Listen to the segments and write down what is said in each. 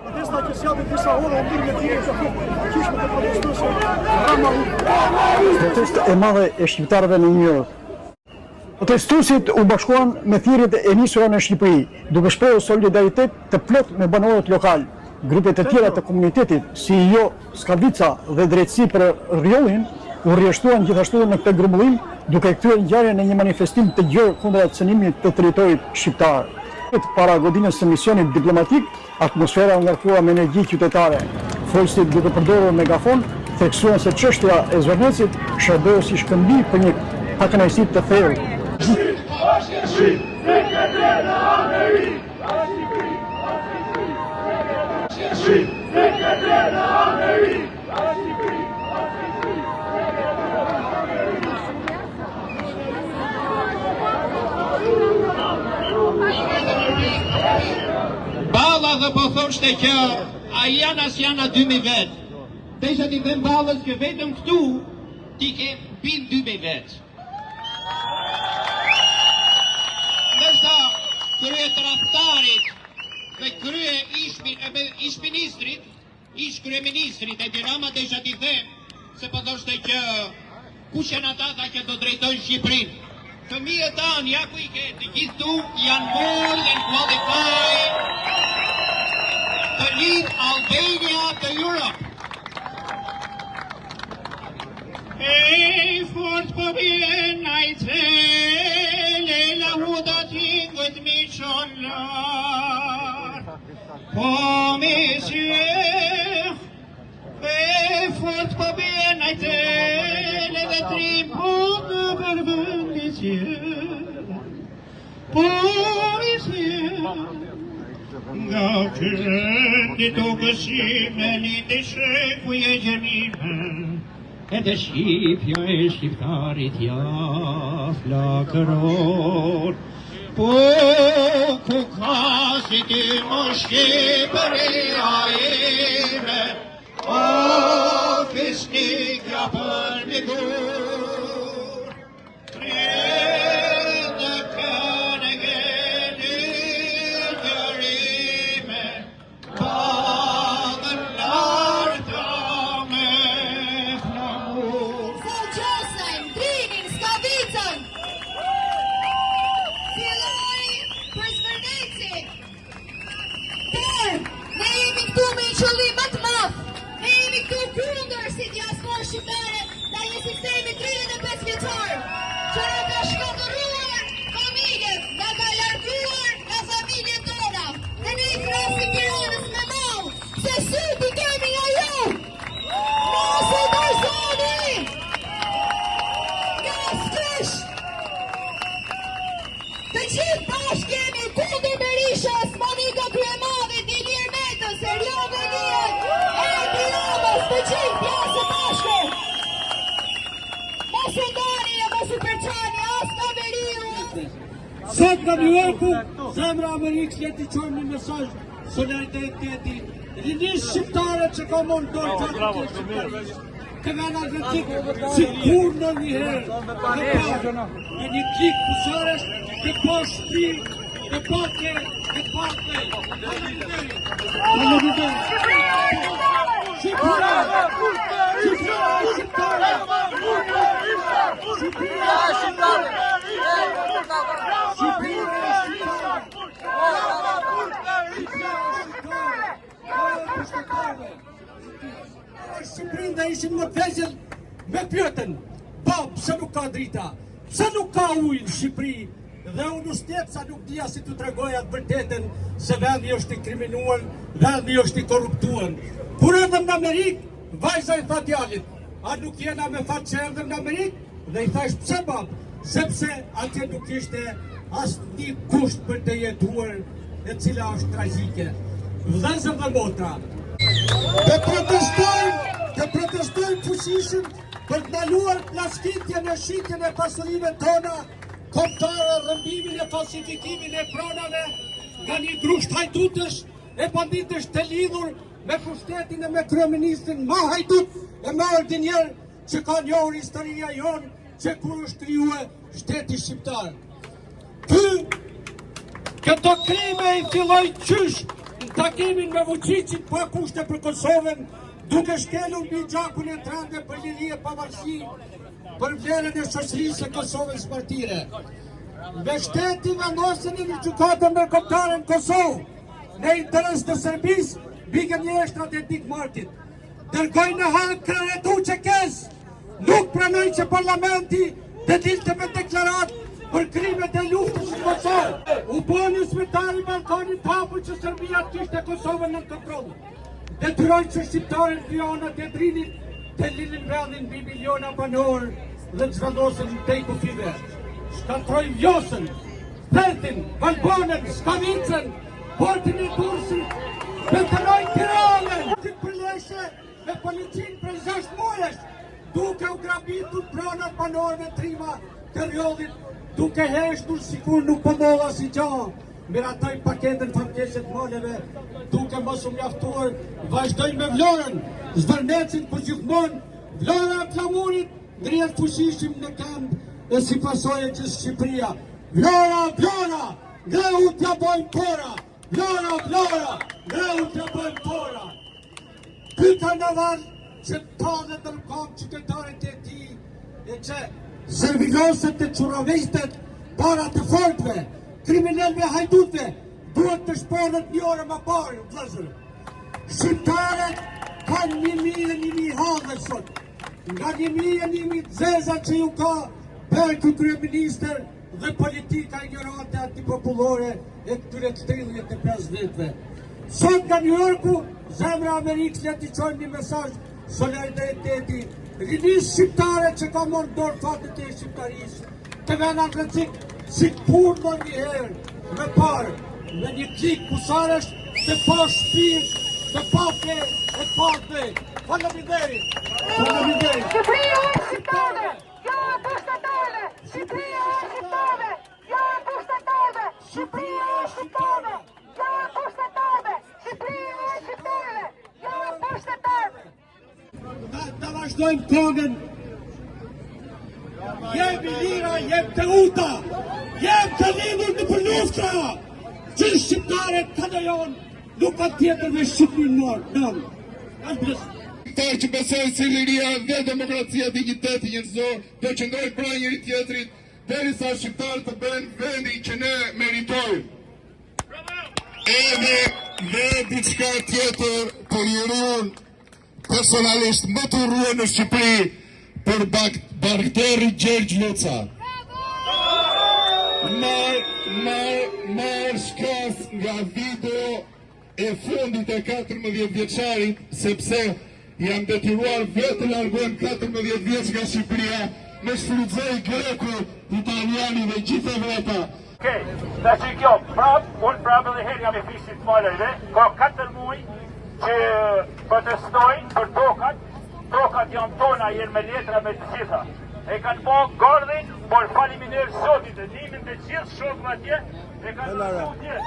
Protesta që sjellin disa orë ndër me tjerë të fuqishme të protestuesve. Protesta e madhe e shqiptarëve në New York. Protestuesit u bashkuan me thirrjet e nisura në Shqipëri, duke shprehur solidaritet të plot me banorët lokal. Grupet e tjera të komunitetit, si Jo Skavica dhe Drejtësi për Rriollin, u rrjeshtuan gjithashtu në këtë grumbullim, duke kthyer ngjarjen në një manifestim të gjerë kundër cënimit të territorit shqiptar. Para godinës së misionit diplomatik, atmosfera u ngarkua me energji qytetare. Folësit duke përdorur megafon, theksuan se çështja e Zvernecit shërbeu si shkëmbi për një pakënaqësi të thellë. Balla dhe po thoshte që a janë as janë a 2000 vetë. Desha t'i them ballës që vetëm këtu ti ke bin 2000 vetë. Ndërsa krye tradhtarit dhe krye ish-ministrit, ish-kryeministrit Edi Rama desha t'i them se po thoshte që kush janë ata që do drejtojnë Shqipërinë. Fëmijët tanë, ja ku I ke, të gjithu janë more than qualified to lead Albania to Europe. E fort po vjen ai cele, la huda tingët mi qollar. Po monsieur, e fort po vjen ai cele, dhe trimpot për vëndisje. Po monsieur, nga qëndi të gësime, një të sheku e gjemime, edhe Shqipja e shqiptarit ja flakëror. Po ku ka si ty më Shqipëria ime, o fisnikja për një gur. Trede kënë gëni gjërime, bagën larta me flamur. So Gjosajm, Drinin, Skavicën, filloj për Zverneci. Por, ne jemi këtu me I qëllim më të madh. Ne jemi këtu kundër si diasporë shqiptare ndaj një sistemi 35 vjeçar, që na ka shkatërruar familjet, na ka larguar nga familjet tona. Dhe ne I flasim Tiranës me mall, se syti kemi nga ju. Mos e dorëzoni! Nga s'kysh! Të gjithë bashkë jemi kundër Berishas, Monika Kryemave, Dilir Metës, Erjo Velian, Edi Ramës, të gjithë jasë bashkë! Mos e ndani e mos u përçani as nga veriu! Sot nga New Yorku, zemra Amerikës jeti qojmë një mesazh solidariteti. Rinisë shqiptare që ka mondonë të atë shqiptarës. Këmena Atlantik, si kur në njëherë, në një klik pusarës, të po shpi, të pake, të pake. Shqipërinë dhe ishim në pezil me pyetën, pse nuk ka drita, pse nuk ka ujë në Shqipëri, dhe unë shtetë sa nuk dija si të tregoja të vërtetën se vendi është I kriminuar, vendi është I korruptuar. Kur erdhëm në Amerikë, vajza I tha djalit, a nuk jena me fat që erdhëm në Amerikë? Dhe I thash pse bab, sepse atje nuk ishte as një kusht për të jetuar, e cila është tragjike. Vëllezër dhe motra, të protestojmë fuqishëm për të ndaluar plaskitjen e shitjen e pasurive tona kombëtare, rrëmbimin e falsifikimin e pronave nga një grusht hajdutësh e banditësh të lidhur me pushtetin e me kryeministrin ma hajdut e ma ordinjer që ka njohur historia jonë që kur është krijuar shteti shqiptar. Këto krime i filloi qysh në takimin me Vučićin pa kushte për Kosovën, duke shkelur mbi gjakun e trande për liri e pavarësi për vlerën e shoqërisë së Kosovës martire. Mbështeti vendosën në gjykatën ndërkombëtare në Kosovë në interes të Serbisë mbi gënjeshtrat e Dick Martit. Dërgoi në Hagë Kretu Çekes, nuk pranoi që parlamenti të dilte me deklarat për krimet e luftës në Kosovë. U boni zyrtari Ballkanit hapur që Serbia kishte Kosovën në kontroll. Detyroi që shqiptarët Vionat e Drinit të linin vendin mbi miliona banor dhe të zhvendosën tej kufive. Shkatroi Vjosën, Peltin, Valbonën, Skavicën, portin e Durrësit, betëroi Tiranën. Të përleshe me policinë për 6 muajsh, duke u grabitur pronat banorëve trima të rjollit, duke heshtur sikur nuk pëndolla si gja, miratoj paketën famkeqet moleve, duke mos u mjaftuar, vazhdojnë me Vlorën, zvërnecin për gjithmonë, Vlora e flamurit, ngrihet fuqishëm në këmbë e si pasojë që Shqipëria. Vlora, Vlora, ngreu t'ja bojmë pora, Vlora, Vlora, ngreu t'ja bojmë pora. Ky karnaval që tane dërkom qytetarit e ti, e që serviloset e qurovishtet para të fortve, kriminelve hajdutve, duhet të shponët një orë më parë, vëllezër. Shqiptarët kanë 1.000 hadhe sot, nga 1.000 zeza që ju ka bërë ky kryeministër dhe politika ignorante antipopullore e këtyre 35 viteve. Sot nga New Yorku, zemra Amerikës le t'i çojë një mesazh solidariteti, rinisë shqiptare që ka morë dorë fatet e shqiptarisë, të vena në rëcik si kur në njëherë me parë, me një klik pusaresh të pa shpirt, të pa fe, e pa fe. Faleminderit! Faleminderit! Shqipëria është shqiptare, jo e pushtetare! Shqipëria është shqiptare, jo e pushtetare! Shqipëria është shqiptare, jo e pushtetare! Shqipëria është shqiptare, jo e pushtetare! Ta vazhdojmë kongën. Jem i lira, jem të uta, jem të lidhur në për luftra, që shqiptarët të dojon, nuk pa tjetër me Shqipërinë nërë. Shqiptarë që besojnë se liria dhe demokracia digniteti njërëzor, do qëndrojnë pra njëri tjetrit, derisa shqiptarët të bëjnë vendin që ne meritojmë. Edhe dhe diçka tjetër për njeriun personalisht më të urrua në Shqipëri për bakteri Gjergj Luca. Marr shkas nga video e fundit e 14 vjeçarit, sepse jam detyruar vetë largohem 14 vjeç nga Shqipëria, me shfrytëzoj greku, italiani dhe gjithë Evropa. Okej, dhe që kjo, unë prapë edhe herë jam e fishit malajve, ka 4 muaj që protestojnë për tokat janë tona, jenë me letra me të gjitha. E kanë po gardhin, por faliminderit Zotit e nimin të gjithë shokëve atje, e kanë të tje.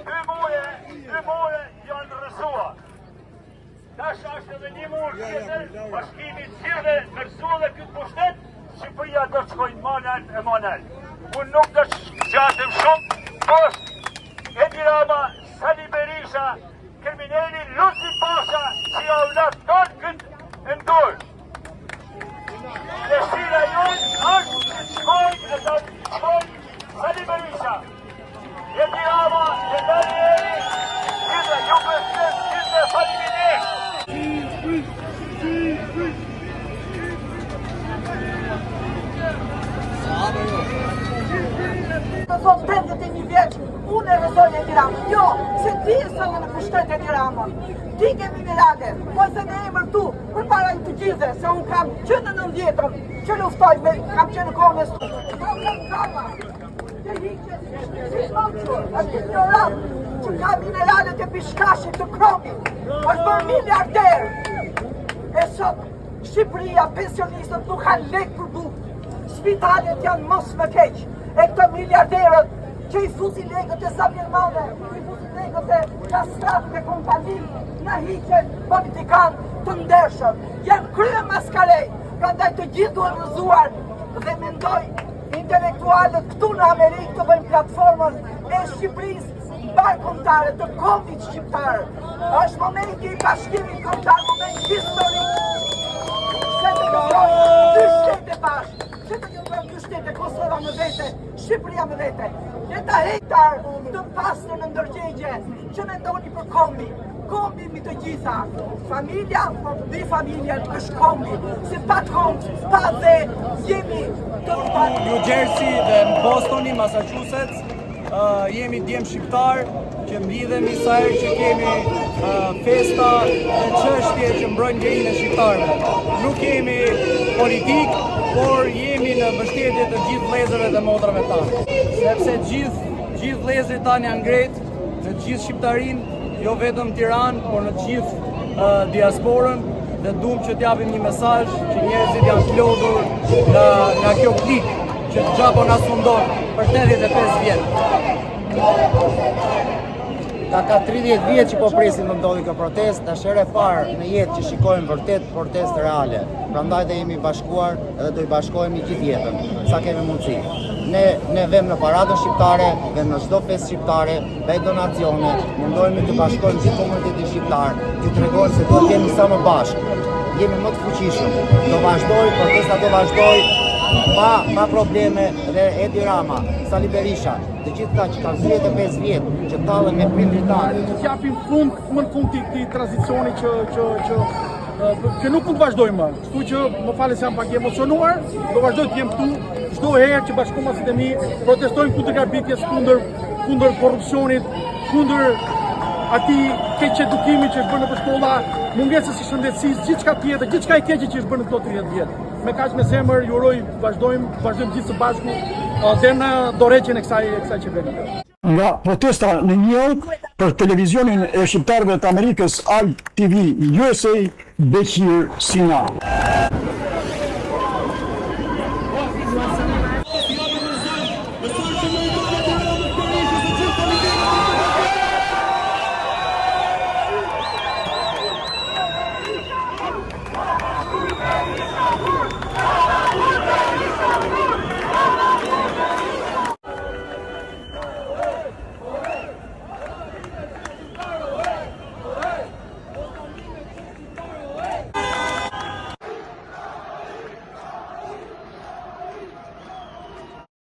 Dy muaj janë rësua. Tash është edhe një muaj tjetër, bashkimi cilë nërësua dhe këtë pushtet, Shqipëria do të shkojnë manal e manal. Unë nuk do të gjatëm shumë, poshtë Edi Rama, Sali Berisha, krimineli Luci Pasha, që ja u latë tonë këtë ndorë. Dëshira jonë është të shkojnë e të shkojnë Sali Berisha. Edi Rama, Edi Eri, gjithë ju përshtet, gjithë faliminderit. Sabe, Të thot 81 vjeç, unë e rëzoj e Tiranën. Jo, se ti e së në pushtet e Tiranën. Ti kemi Milane, po se me emër tu, për para i të gjithë, se unë kam që në 90-ën, që luftoj, kam që në konës tu. Është ignorant që ka mineralet e pishkashit të Kromi, është bërë miliarder. E sot, Shqipëria, pensionistët nuk kanë lek për bukë. Spitalet janë mos më keq. E këto miliarderët që i fusin legët e Samir Mane, i fusin legët e kastrat me kompani, në hiqen politikanë të ndershëm. Janë krye maskalej, prandaj të gjithë duhet rëzuar dhe mendoj intelektualët këtu në Amerikë të bëjnë platformën e Shqipërisë bashkëkombëtare të kombit shqiptar. Është momenti i bashkimit kombëtar, moment historik. Se të këndrojnë dy shtete bashkë, se të këndrojnë dy shtete, Kosova më vete, Shqipëria më vete. Jeta hektar të pasër në ndërgjegje që mendoni për kombi. Kombi mi të gjitha. Familja, mi familjen është kombi. Si pa kombi, pa dhe jemi të New Jersey dhe në Bostoni, Massachusetts, jemi djemë shqiptar që mblidhemi sa herë që kemi festa dhe çështje që mbrojnë gjërinë e shqiptarëve. Nuk kemi politik, por jemi në mbështetje të gjithë vëllezërve dhe motrave tanë. Sepse gjithë vëllezërit tanë janë ngretë, në gjithë shqiptarinë, jo vetëm Tiranë, por në gjithë diasporën, dhe duam që t'japim një mesazh që njerëzit janë të lodhur nga kjo klik që gjapo na sundon për 85 vjet. Ka 30 vjet që po presim të ndodhi kjo protestë, është herë e parë në jetë që shikojmë vërtet protestë reale. Prandaj dhe jemi bashkuar edhe do i bashkohemi gjithë jetën, sa kemi mundësi. Ne vëm në paradën shqiptare, vëm në çdo festë shqiptare, bëj donacione, mundohemi të bashkojmë gjithë komunitetin shqiptar, të tregojmë se do të jemi sa më bashkë. Jemi më të fuqishëm. Do vazhdoj, protesta do vazhdoj pa probleme dhe Edi Rama, Sali Berisha, të gjithë ta që kanë 35 vjet që tallen me prindrit tanë. Të japim fund në fund këtij tranzicioni që nuk mund të vazhdojmë më. Kështu që më falë se jam pak i emocionuar, do vazhdoj të jem këtu çdo herë që bashkëkombëtarët e mi protestojnë kundër grabitjes, kundër korrupsionit, kundër atij keq edukimi që është bërë në shkolla, mungesës së shëndetësisë, gjithçka tjetër, gjithçka e keqe që është bërë në këto 30 vjet. Me kaq me zemër ju uroj vazhdojmë gjithë së bashku deri në dorëheqjen e kësaj qeverie. Nga protesta në New York për televizionin e shqiptarëve të Amerikës Al TV USA, Bekir Sina.